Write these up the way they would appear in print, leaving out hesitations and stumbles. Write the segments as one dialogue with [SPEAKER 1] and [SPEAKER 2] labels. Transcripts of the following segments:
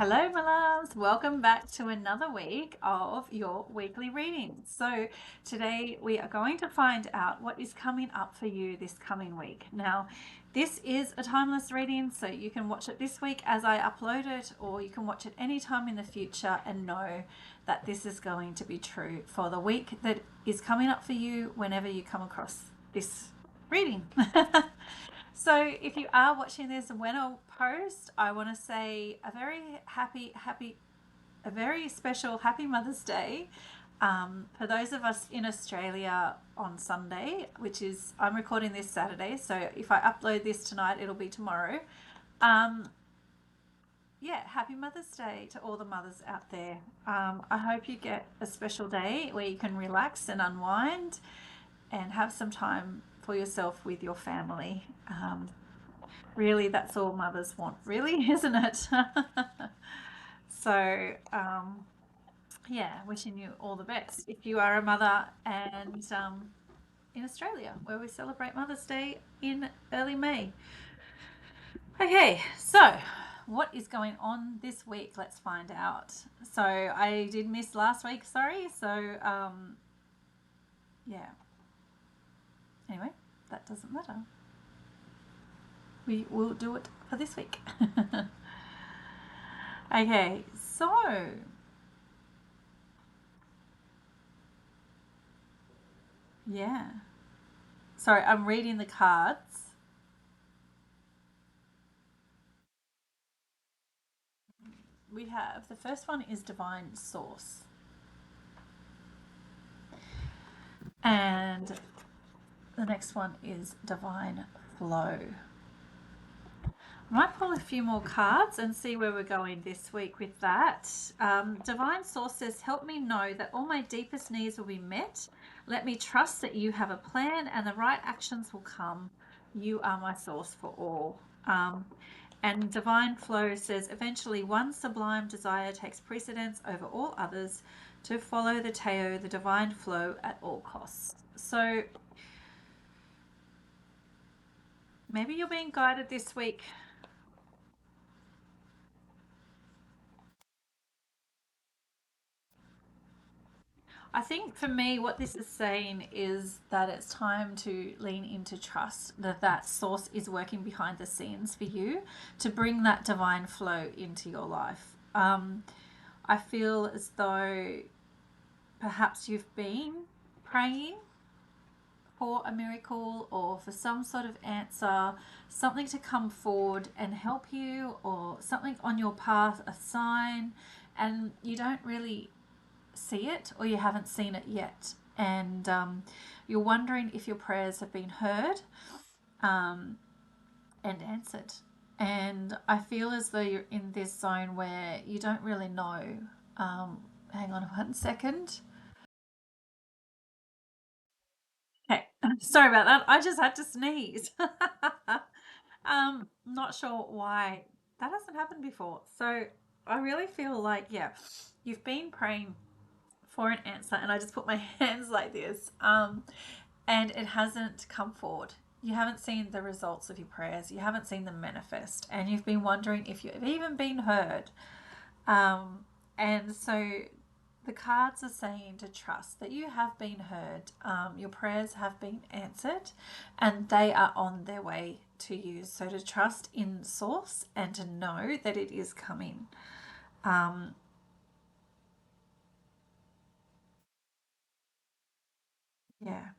[SPEAKER 1] Hello, my loves. Welcome back to another week of your weekly reading. So, today we are going to find out what is coming up for you this coming week. Now, this is a timeless reading, so you can watch it this week as I upload it, or you can watch it anytime in the future and know that this is going to be true for the week that is coming up for you whenever you come across this reading. So if you are watching this when I post, I want to say a very a very special happy Mother's Day. For those of us in Australia on Sunday, which is, I'm recording this Saturday, so if I upload this tonight, it'll be tomorrow. Um, yeah, happy Mother's Day to all the mothers out there. I hope you get a special day where you can relax and unwind and have some time for yourself with your family. Really, that's all mothers want, really, isn't it? So, yeah, wishing you all the best if you are a mother and in Australia, where we celebrate Mother's Day in early May. Okay, so what is going on this week? Let's find out. So, I did miss last week, sorry. So, yeah. Anyway, that doesn't matter. We will do it for this week. Okay, so yeah. Sorry, I'm reading the cards. We have the first one is Divine Source, and the next one is Divine Flow. I might pull a few more cards and see where we're going this week with that. Divine Source says, help me know that all my deepest needs will be met. Let me trust that you have a plan and the right actions will come. You are my source for all. And Divine Flow says, eventually one sublime desire takes precedence over all others, to follow the Tao, the divine flow at all costs. So maybe you're being guided this week. I think for me, what this is saying is that it's time to lean into trust, that that source is working behind the scenes for you to bring that divine flow into your life. I feel as though perhaps you've been praying for a miracle or for some sort of answer, something to come forward and help you, or something on your path, a sign, and you don't really see it, or you haven't seen it yet, and you're wondering if your prayers have been heard um, and answered. And I feel as though you're in this zone where you don't really know. Hang on 1 second. Okay, sorry about that. I just had to sneeze. Not sure why that hasn't happened before. So I really feel like, yeah, you've been praying for an answer, and I just put my hands like this, and it hasn't come forward. You haven't seen the results of your prayers, you haven't seen them manifest, and you've been wondering if you've even been heard. And so the cards are saying to trust that you have been heard, your prayers have been answered, and they are on their way to you. So to trust in source and to know that it is coming. Yeah.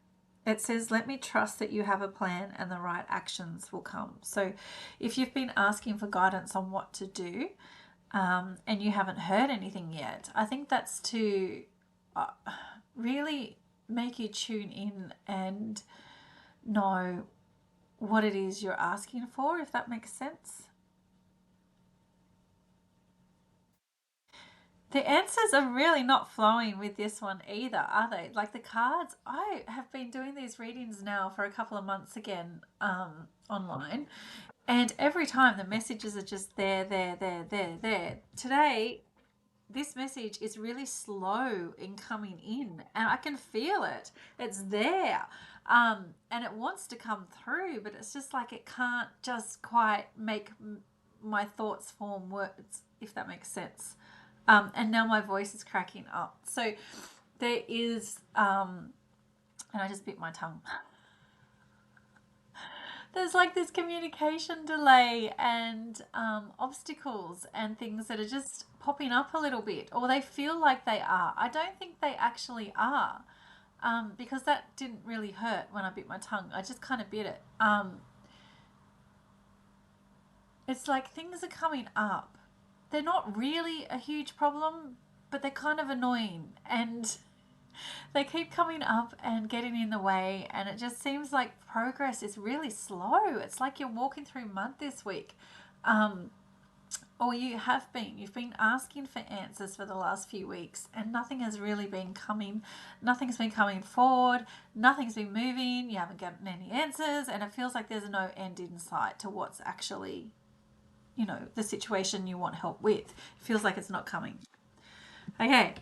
[SPEAKER 1] It says, let me trust that you have a plan and the right actions will come. So if you've been asking for guidance on what to do, and you haven't heard anything yet, I think that's to uh, really make you tune in and know what it is you're asking for, if that makes sense. The answers are really not flowing with this one either, are they? Like the cards, I have been doing these readings now for a couple of months again, online, and every time the messages are just there, there, there, there, there. Today, this message is really slow in coming in, and I can feel it. It's there. And it wants to come through, but it's just like it can't just quite make my thoughts form words, if that makes sense. And now my voice is cracking up. So there is, and I just bit my tongue. There's like this communication delay and obstacles and things that are just popping up a little bit, or they feel like they are. I don't think they actually are, because that didn't really hurt when I bit my tongue. I just kind of bit it. It's like things are coming up. They're not really a huge problem, but they're kind of annoying, and they keep coming up and getting in the way, and it just seems like progress is really slow. It's like you're walking through mud this week. Or you've been asking for answers for the last few weeks, and nothing has really been coming. Nothing's been coming forward. Nothing's been moving. You haven't gotten any answers, and it feels like there's no end in sight to what's actually, the situation you want help with. It feels like it's not coming. Okay.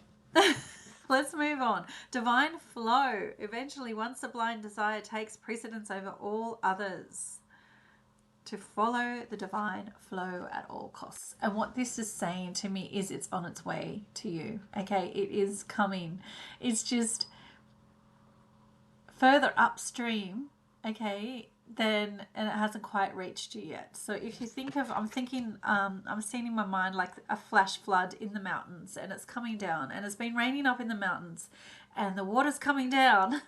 [SPEAKER 1] Let's move on. Divine flow. Eventually, once the blind desire takes precedence over all others, to follow the divine flow at all costs. And what this is saying to me is it's on its way to you. Okay, it is coming. It's just further upstream, okay, and it hasn't quite reached you yet. So if you think of, I'm seeing in my mind like a flash flood in the mountains, and it's coming down, and it's been raining up in the mountains, and the water's coming down.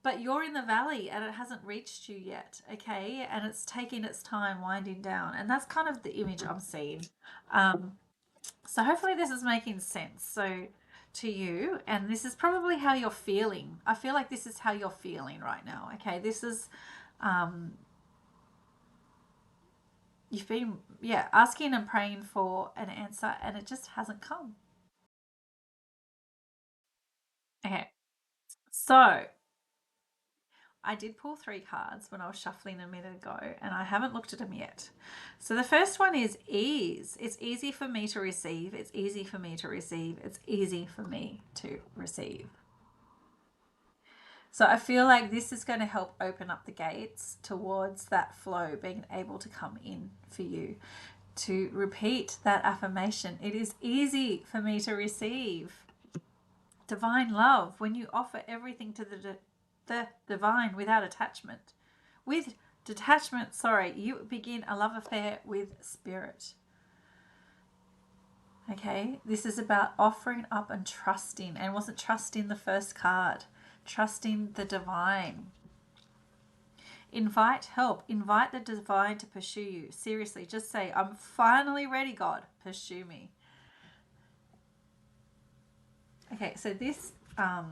[SPEAKER 1] But you're in the valley and it hasn't reached you yet, okay? And it's taking its time winding down. And that's kind of the image I'm seeing. So hopefully this is making sense. So to you, and this is probably how you're feeling. I feel like this is how you're feeling right now, okay? This is, you've been, asking and praying for an answer, and it just hasn't come. Okay, so I did pull 3 cards when I was shuffling a minute ago, and I haven't looked at them yet. So the first one is ease. It's easy for me to receive. It's easy for me to receive. It's easy for me to receive. So I feel like this is going to help open up the gates towards that flow being able to come in for you. To repeat that affirmation, it is easy for me to receive. Divine love, when you offer everything to the divine without attachment. With detachment, you begin a love affair with spirit. Okay, this is about offering up and trusting. And wasn't trusting the first card? Trusting the divine. Invite help. Invite the divine to pursue you. Seriously, just say, I'm finally ready, God. Pursue me. Okay, so this, I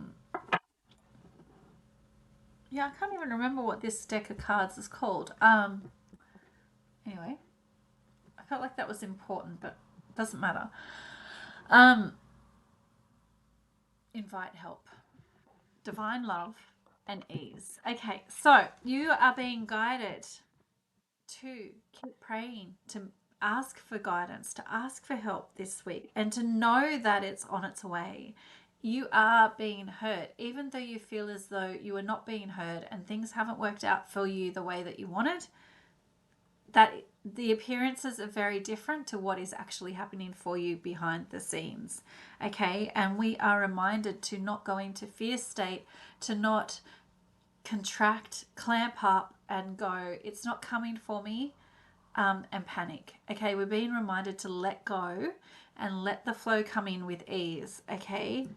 [SPEAKER 1] can't even remember what this deck of cards is called. Anyway, I felt like that was important, but it doesn't matter. Invite help. Divine love and ease. Okay, so you are being guided to keep praying, to ask for guidance, to ask for help this week, and to know that it's on its way. You are being heard, even though you feel as though you are not being heard and things haven't worked out for you the way that you wanted. That the appearances are very different to what is actually happening for you behind the scenes. Okay, and we are reminded to not go into fear state, to not contract, clamp up and go, it's not coming for me, and panic. Okay, we're being reminded to let go and let the flow come in with ease. Okay,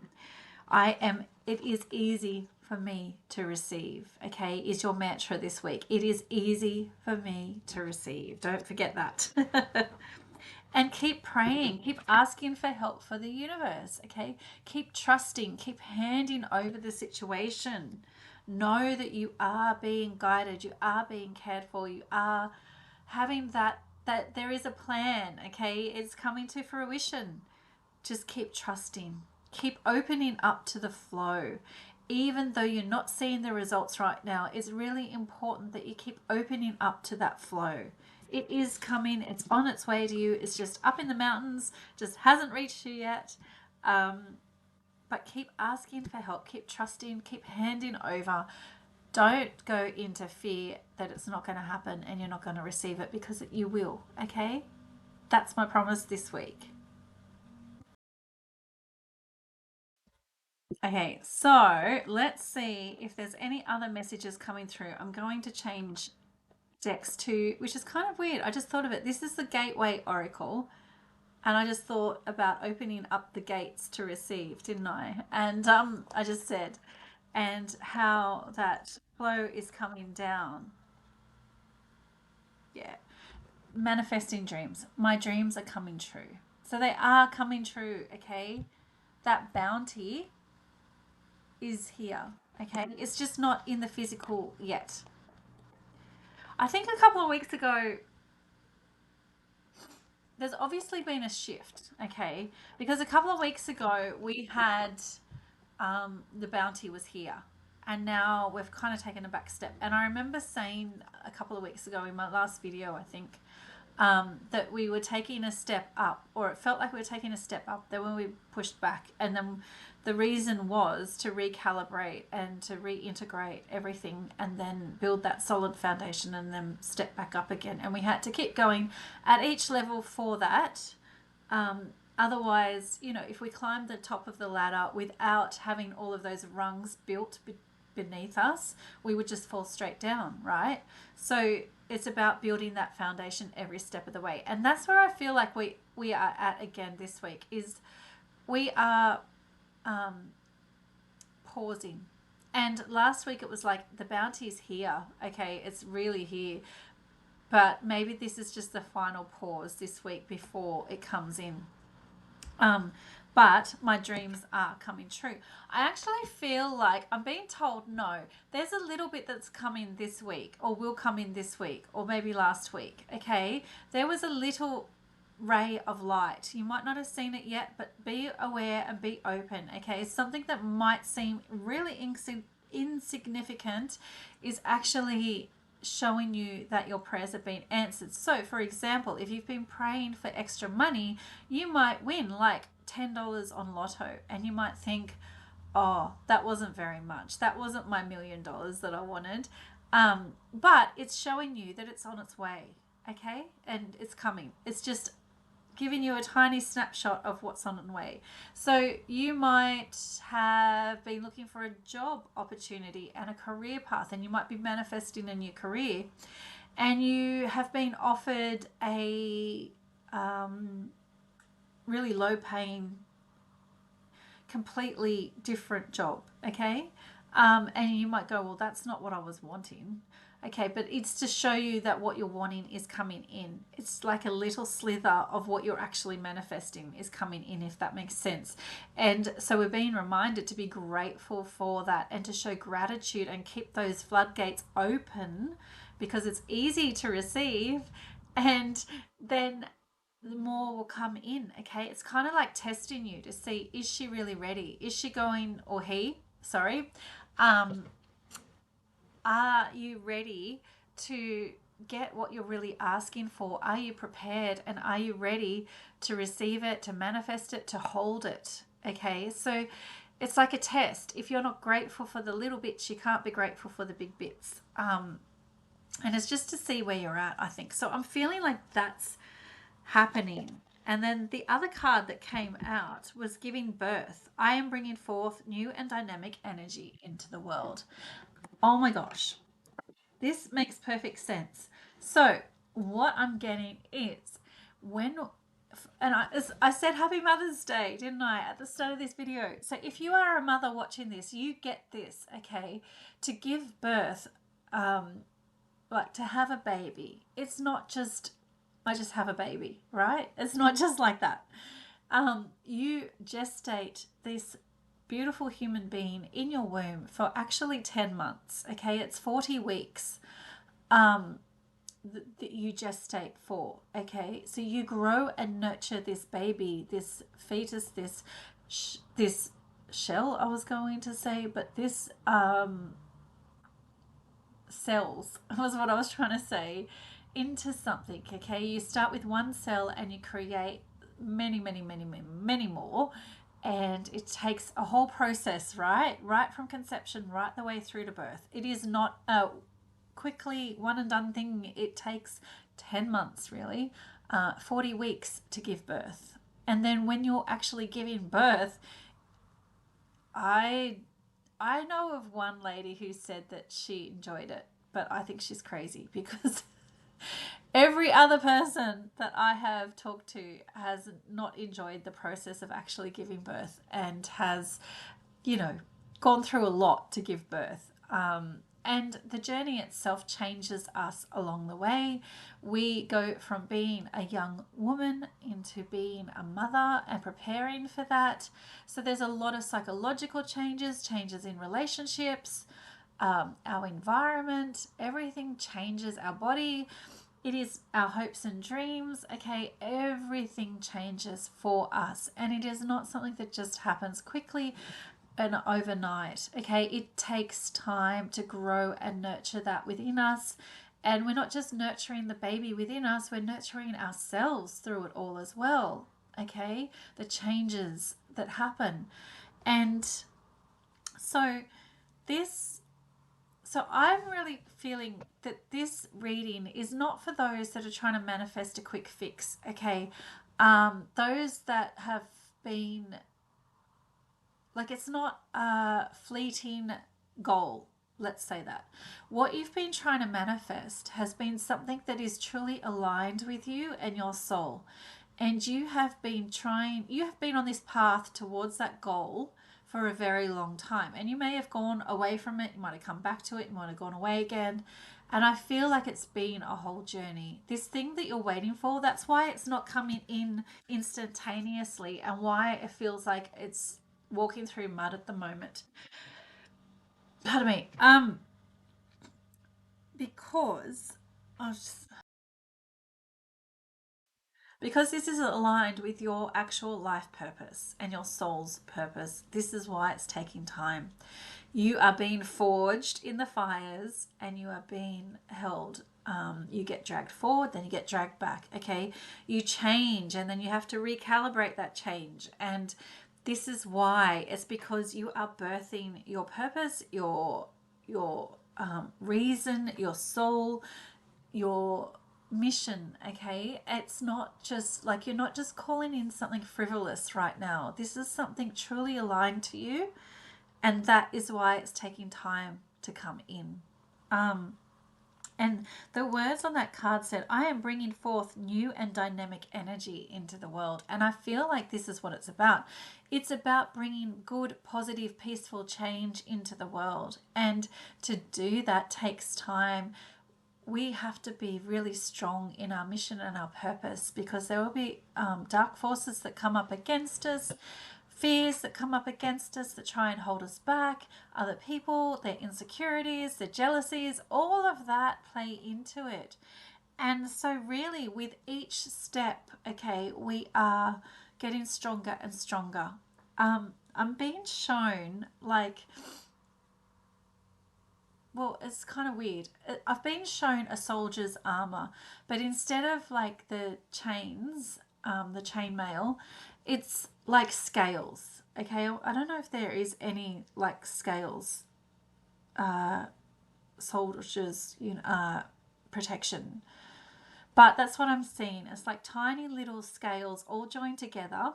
[SPEAKER 1] it is easy for me to receive. Okay, is your mantra this week. It is easy for me to receive. Don't forget that. And keep praying, keep asking for help for the universe. Okay, keep trusting, keep handing over the situation. Know that you are being guided, you are being cared for, you are having that there is a plan. Okay, it's coming to fruition. Just keep trusting, keep opening up to the flow. Even though you're not seeing the results right now, it's really important that you keep opening up to that flow. It is coming, it's on its way to you. It's just up in the mountains, just hasn't reached you yet. But keep asking for help, keep trusting, keep handing over. don't go into fear that it's not going to happen and you're not going to receive it, because you will, okay? That's my promise this week. Okay, so let's see if there's any other messages coming through. I'm going to change decks to, which is kind of weird. I just thought of it. This is the Gateway Oracle. And I just thought about opening up the gates to receive, didn't I? And I just said, and how that flow is coming down. Yeah. Manifesting dreams. My dreams are coming true. So they are coming true, okay? That bounty is here, okay? It's just not in the physical yet. I think a couple of weeks ago, there's obviously been a shift, okay? Because a couple of weeks ago, we had the bounty was here. And now we've kind of taken a back step. And I remember saying a couple of weeks ago in my last video, I think, that we were taking a step up, or it felt like we were taking a step up. Then when we pushed back, and then the reason was to recalibrate and to reintegrate everything, and then build that solid foundation, and then step back up again. And we had to keep going at each level for that. Otherwise, if we climbed the top of the ladder without having all of those rungs built beneath us, we would just fall straight down, right? So it's about building that foundation every step of the way. And that's where I feel like we are at again this week, is we are pausing. And last week it was like the bounty's here, okay, it's really here. But maybe this is just the final pause this week before it comes in. But my dreams are coming true. I actually feel like I'm being told no. There's a little bit that's coming this week, or will come in this week, or maybe last week. Okay, there was a little ray of light. You might not have seen it yet, but be aware and be open. Okay, something that might seem really insignificant is actually showing you that your prayers have been answered. So for example, if you've been praying for extra money, you might win like $10 on lotto, and you might think, oh, that wasn't very much, that wasn't my $1 million that I wanted, but it's showing you that it's on its way, okay, and it's coming. It's just giving you a tiny snapshot of what's on its way. So you might have been looking for a job opportunity and a career path, and you might be manifesting a new career, and you have been offered a really low paying, completely different job, okay? And you might go, well, that's not what I was wanting. Okay, but it's to show you that what you're wanting is coming in. It's like a little slither of what you're actually manifesting is coming in, if that makes sense. And so we're being reminded to be grateful for that, and to show gratitude and keep those floodgates open, because it's easy to receive, and then the more will come in, okay? It's kind of like testing you to see, is she really ready? Is she going, or he, sorry, are you ready to get what you're really asking for? Are you prepared, and are you ready to receive it, to manifest it, to hold it? Okay, so it's like a test. If you're not grateful for the little bits, you can't be grateful for the big bits. And it's just to see where you're at, I think. So I'm feeling like that's happening. And then the other card that came out was giving birth. I am bringing forth new and dynamic energy into the world. Oh my gosh, this makes perfect sense. So what I'm getting is, when, and I said happy Mother's Day, didn't I, at the start of this video? So if you are a mother watching this, you get this, okay? To give birth, like to have a baby, it's not just, I just have a baby, right? It's not just like that. You gestate this beautiful human being in your womb for actually 10 months, okay? It's 40 weeks that you gestate for, okay? So you grow and nurture this baby, this fetus, this shell, I was going to say, but this cells was what I was trying to say, into something, okay? You start with one cell and you create many, many, many, many, many more, and it takes a whole process, right from conception right the way through to birth. It is not a quickly one and done thing. It takes 10 months, really, 40 weeks to give birth. And then when you're actually giving birth, I I know of one lady who said that she enjoyed it, but I think she's crazy because every other person that I have talked to has not enjoyed the process of actually giving birth and has, you know, gone through a lot to give birth. And the journey itself changes us along the way. We go from being a young woman into being a mother and preparing for that. So there's a lot of psychological changes, changes in relationships, our environment, everything changes, our body. It is our hopes and dreams. Okay, everything changes for us, and it is not something that just happens quickly and overnight. Okay, it takes time to grow and nurture that within us. And we're not just nurturing the baby within us, we're nurturing ourselves through it all as well. Okay, the changes that happen. And so this so I'm really feeling that this reading is not for those that are trying to manifest a quick fix. Okay, those that have been, like, it's not a fleeting goal. Let's say that. What you've been trying to manifest has been something that is truly aligned with you and your soul. And you have been on this path towards that goal for a very long time. And you may have gone away from it, you might have come back to it, you might have gone away again. And I feel like it's been a whole journey. This thing that you're waiting for, that's why it's not coming in instantaneously and why it feels like it's walking through mud at the moment. Pardon me. Because I was just, because this is aligned with your actual life purpose and your soul's purpose. This is why it's taking time. You are being forged in the fires and you are being held. You get dragged forward, then you get dragged back. Okay, you change and then you have to recalibrate that change. And this is why it's because you are birthing your purpose, your reason, your soul, your mission. Okay, it's not just like you're not just calling in something frivolous right now. This is something truly aligned to you, and that is why it's taking time to come in. And the words on that card said, I am bringing forth new and dynamic energy into the world. And I feel like this is what it's about. It's about bringing good, positive, peaceful change into the world. And to do that takes time. We have to be really strong in our mission and our purpose, because there will be dark forces that come up against us, fears that come up against us that try and hold us back, other people, their insecurities, their jealousies, all of that play into it. And so really with each step, okay, we are getting stronger and stronger. I'm being shown like, well, it's kind of weird. I've been shown a soldier's armor, but instead of like the chains, the chainmail, it's like scales. Okay, I don't know if there is any like scales, soldiers, protection, but that's what I'm seeing. It's like tiny little scales all joined together,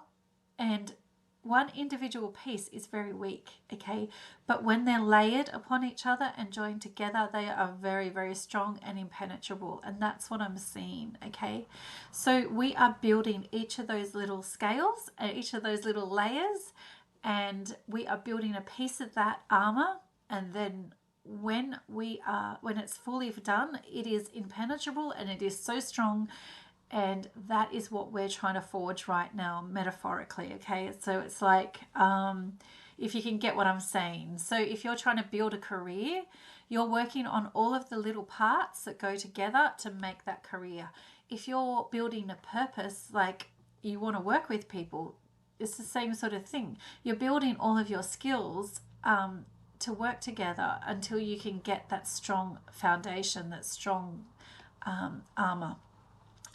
[SPEAKER 1] and one individual piece is very weak, okay? But when they're layered upon each other and joined together, they are very, very strong and impenetrable. And that's what I'm seeing, okay? So we are building each of those little scales, each of those little layers, and we are building a piece of that armor. And then when it's fully done, it is impenetrable and it is so strong. And that is what we're trying to forge right now, metaphorically, okay? So it's like, if you can get what I'm saying. So if you're trying to build a career, you're working on all of the little parts that go together to make that career. If you're building a purpose, like you want to work with people, it's the same sort of thing. You're building all of your skills to work together until you can get that strong foundation, that strong armor.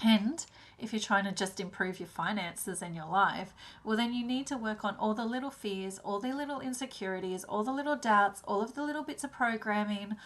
[SPEAKER 1] And if you're trying to just improve your finances and your life, well, then you need to work on all the little fears, all the little insecurities, all the little doubts, all of the little bits of programming,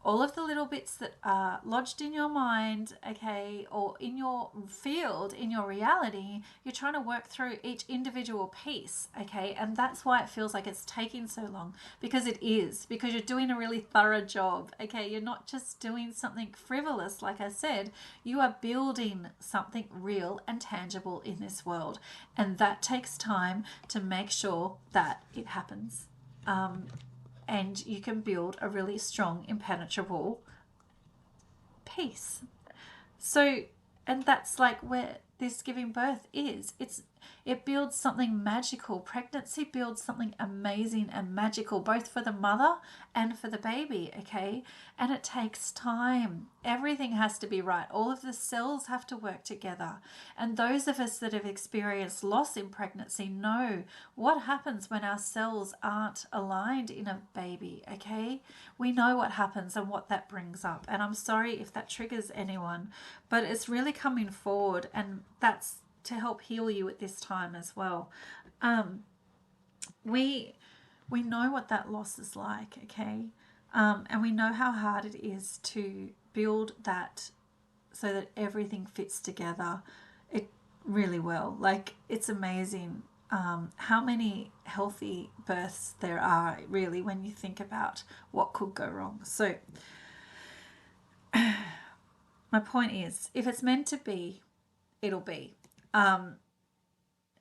[SPEAKER 1] all of the little bits that are lodged in your mind, okay, or in your field, in your reality. You're trying to work through each individual piece, okay, and that's why it feels like it's taking so long, because it is, because you're doing a really thorough job, okay. You're not just doing something frivolous, like I said, you are building something real and tangible in this world, and that takes time to make sure that it happens. And you can build a really strong, impenetrable peace. So, and that's like where this giving birth is. It builds something magical. Pregnancy builds something amazing and magical, both for the mother and for the baby, okay? And it takes time. Everything has to be right. All of the cells have to work together. And those of us that have experienced loss in pregnancy know what happens when our cells aren't aligned in a baby, okay? We know what happens and what that brings up. And I'm sorry if that triggers anyone, but it's really coming forward, and that's to help heal you at this time as well. Um, we we know what that loss is like, okay, and we know how hard it is to build that so that everything fits together. It really well. Like, it's amazing how many healthy births there are, really, when you think about what could go wrong. So my point is, if it's meant to be, it'll be.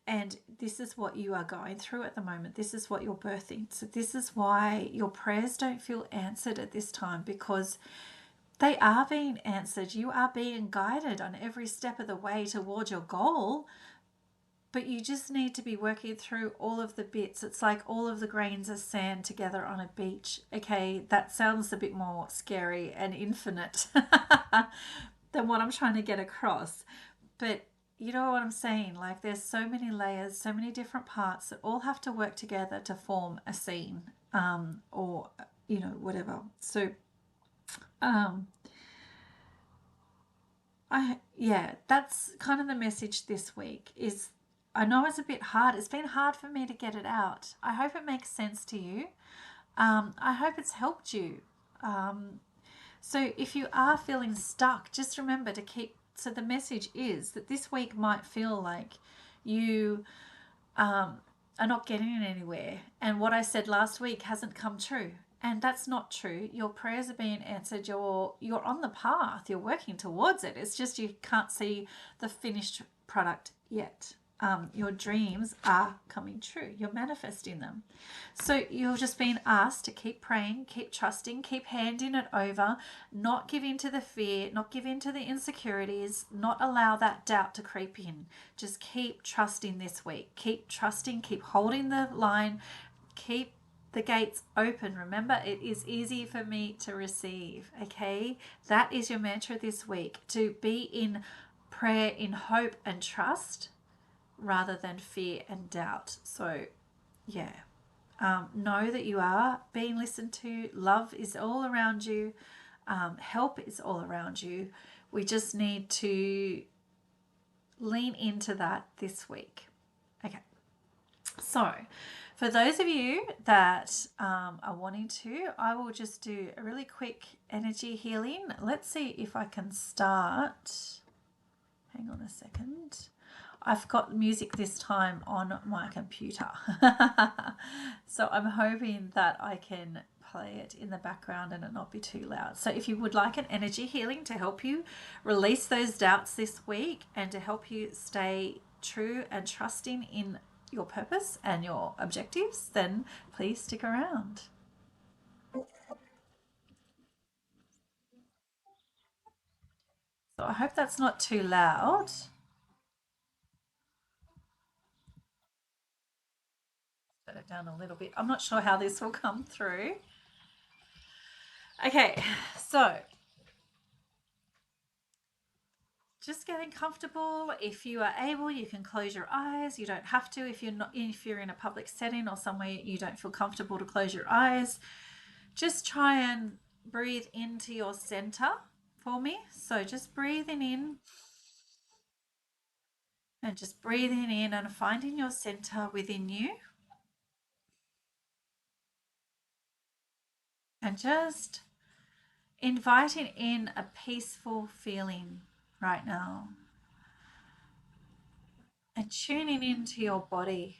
[SPEAKER 1] And this is what you are going through at the moment. This is what you're birthing. So this is why your prayers don't feel answered at this time, because they are being answered. You are being guided on every step of the way towards your goal, but you just need to be working through all of the bits. It's like all of the grains of sand together on a beach. Okay, that sounds a bit more scary and infinite than what I'm trying to get across. But you know what I'm saying? Like, there's so many layers, so many different parts that all have to work together to form a scene, or, whatever. So, um, yeah, that's kind of the message this week. Is I know it's a bit hard. It's been hard for me to get it out. I hope it makes sense to you. I hope it's helped you. So if you are feeling stuck, just remember to keep. So the message is that this week might feel like you are not getting anywhere, and what I said last week hasn't come true. And that's not true. Your prayers are being answered. You're on the path. You're working towards it. It's just you can't see the finished product yet. Your dreams are coming true. You're manifesting them. So you're just being asked to keep praying, keep trusting, keep handing it over, not give in to the fear, not give in to the insecurities, not allow that doubt to creep in. Just keep trusting this week. Keep trusting, keep holding the line, keep the gates open. Remember, it is easy for me to receive, okay? That is your mantra this week, to be in prayer, in hope and trust, rather than fear and doubt. So, yeah. Know that you are being listened to. Love is all around you. Help is all around you. We just need to lean into that this week. Okay. So, for those of you that are wanting to, I will just do a really quick energy healing. Let's see if I can start. Hang on a second. I've got music this time on my computer. So I'm hoping that I can play it in the background and it not be too loud. So if you would like an energy healing to help you release those doubts this week and to help you stay true and trusting in your purpose and your objectives, then please stick around. So I hope that's not too loud. Set it down a little bit. I'm not sure how this will come through. Okay, so just getting comfortable. If you are able, you can close your eyes. You don't have to if you're in a public setting or somewhere you don't feel comfortable to close your eyes. Just try and breathe into your center for me. So just breathing in And just breathing in and finding your center within you. And just inviting in a peaceful feeling right now. And tuning into your body.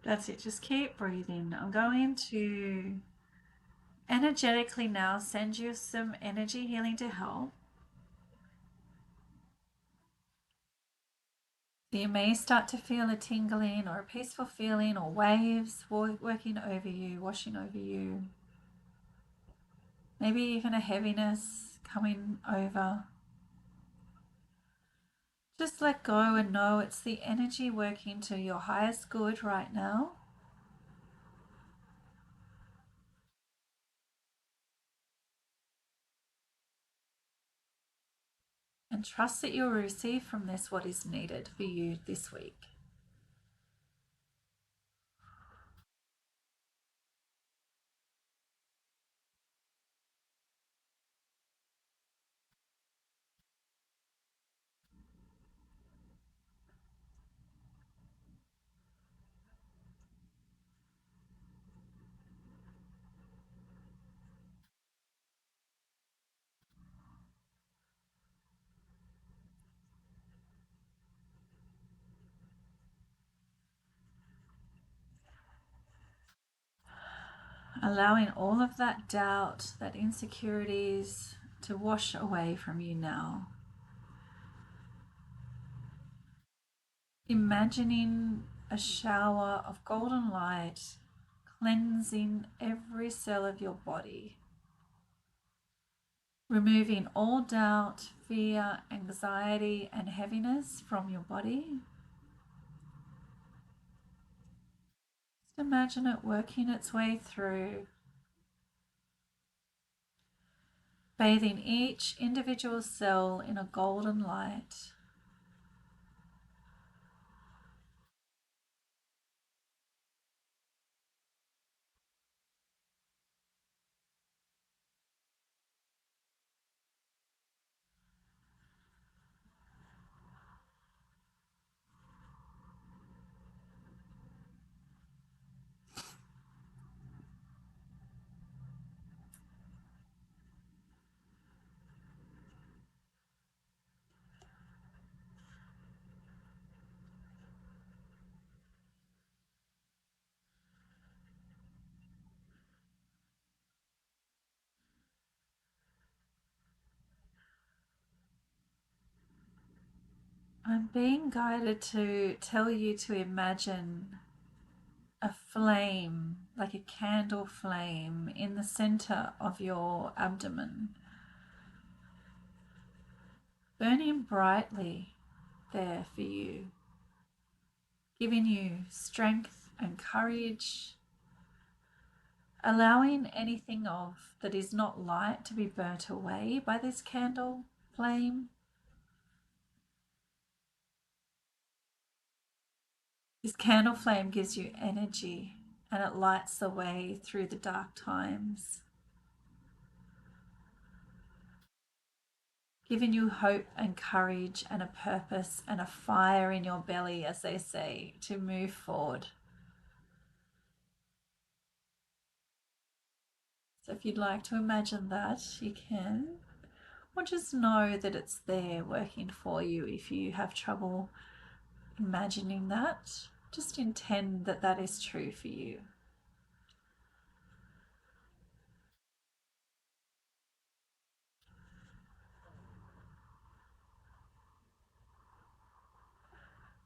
[SPEAKER 1] That's it. Just keep breathing. I'm going to energetically now send you some energy healing to help. You may start to feel a tingling or a peaceful feeling or waves working over you, washing over you. Maybe even a heaviness coming over. Just let go and know it's the energy working to your highest good right now. And trust that you'll receive from this what is needed for you this week. Allowing all of that doubt, that insecurities to wash away from you now. Imagining a shower of golden light cleansing every cell of your body, removing all doubt, fear, anxiety, and heaviness from your body. Just imagine it working its way through, bathing each individual cell in a golden light. I'm being guided to tell you to imagine a flame, like a candle flame, in the center of your abdomen, burning brightly there for you, giving you strength and courage, allowing anything of that is not light to be burnt away by this candle flame. This candle flame gives you energy and it lights the way through the dark times, giving you hope and courage and a purpose and a fire in your belly, as they say, to move forward. So if you'd like to imagine that, you can, or just know that it's there working for you. If you have trouble imagining that, just intend that that is true for you.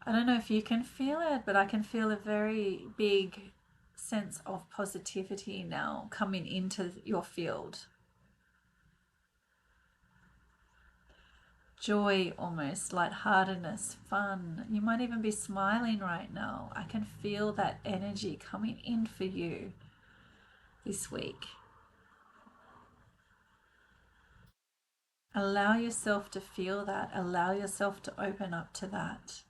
[SPEAKER 1] I don't know if you can feel it, but I can feel a very big sense of positivity now coming into your field. Joy, almost lightheartedness, fun. You might even be smiling right now. I can feel that energy coming in for you this week. Allow yourself to feel that. Allow yourself to open up to that.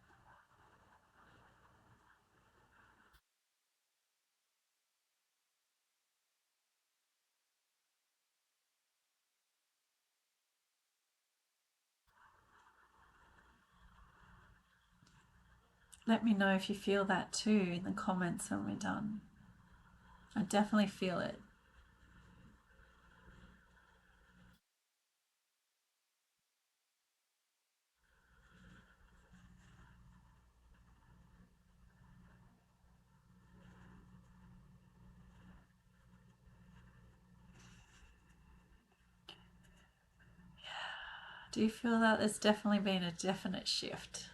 [SPEAKER 1] Let me know if you feel that too in the comments when we're done. I definitely feel it. Do you feel that there's definitely been a definite shift?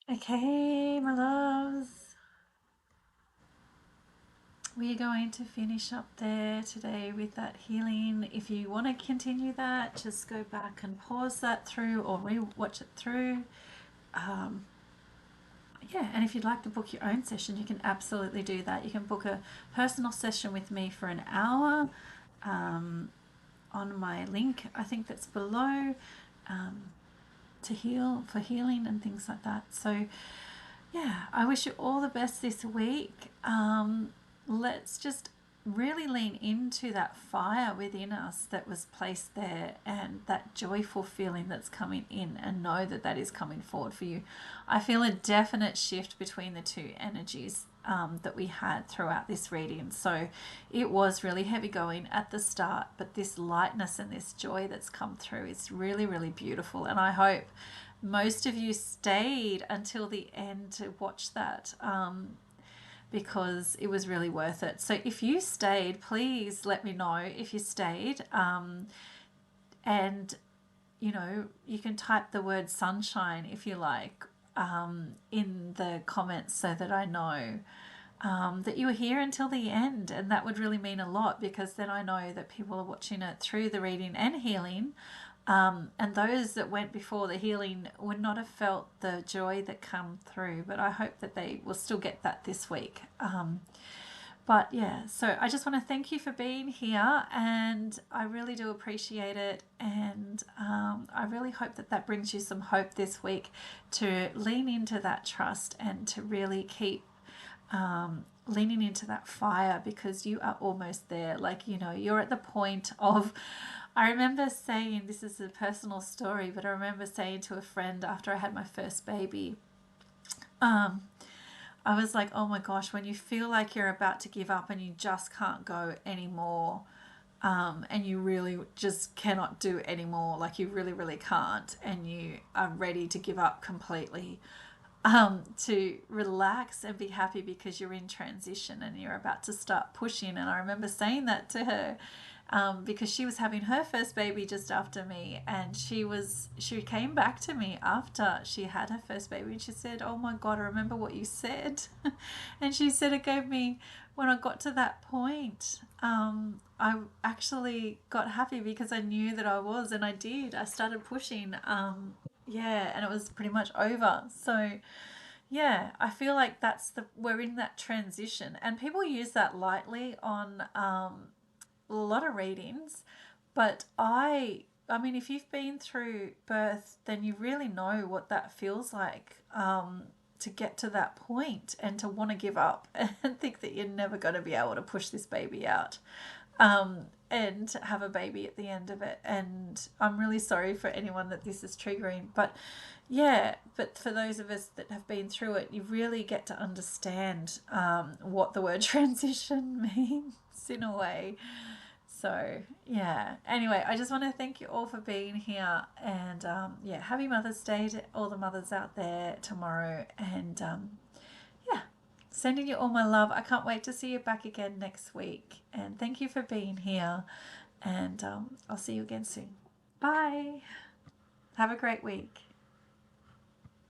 [SPEAKER 1] Okay, my loves. We're going to finish up there today with that healing. If you want to continue that, just go back and pause that through or re-watch it through. Um, yeah, and if you'd like to book your own session, you can absolutely do that. You can book a personal session with me for an hour on my link, I think that's below, um, to heal for healing and things like that. So yeah, I wish you all the best this week. Let's just really lean into that fire within us that was placed there and that joyful feeling that's coming in, and know that that is coming forward for you. I feel a definite shift between the two energies that we had throughout this reading. So it was really heavy going at the start, but this lightness and this joy that's come through is really, really beautiful. And I hope most of you stayed until the end to watch that, because it was really worth it. So if you stayed, please let me know if you stayed. And, you know, you can type the word sunshine if you like, in the comments so that I know that you were here until the end. And that would really mean a lot, because then I know that people are watching it through the reading and healing. And those that went before the healing would not have felt the joy that come through, but I hope that they will still get that this week. But yeah, so I just want to thank you for being here, and I really do appreciate it. And I really hope that that brings you some hope this week to lean into that trust and to really keep leaning into that fire, because you are almost there. Like, you know, you're at the point of, I remember saying, this is a personal story, but I remember saying to a friend after I had my first baby, um, I was like, oh my gosh, when you feel like you're about to give up and you just can't go anymore, and you really just cannot do anymore, like you really, really can't, and you are ready to give up completely, to relax and be happy because you're in transition and you're about to start pushing. And I remember saying that to her, because she was having her first baby just after me, and she came back to me after she had her first baby, and she said, "Oh my God, I remember what you said." And she said it gave me, when I got to that point, I actually got happy because I knew that I was, and I did. I started pushing, yeah, and it was pretty much over. So yeah, I feel like we're in that transition, and people use that lightly on a lot of readings, but I mean, if you've been through birth, then you really know what that feels like, to get to that point and to want to give up and think that you're never going to be able to push this baby out, and have a baby at the end of it. And I'm really sorry for anyone that this is triggering, but yeah, but for those of us that have been through it, you really get to understand, what the word transition means in a way. So, yeah. Anyway, I just want to thank you all for being here. And yeah, happy Mother's Day to all the mothers out there tomorrow. And yeah, sending you all my love. I can't wait to see you back again next week. And thank you for being here. And I'll see you again soon. Bye. Have a great week.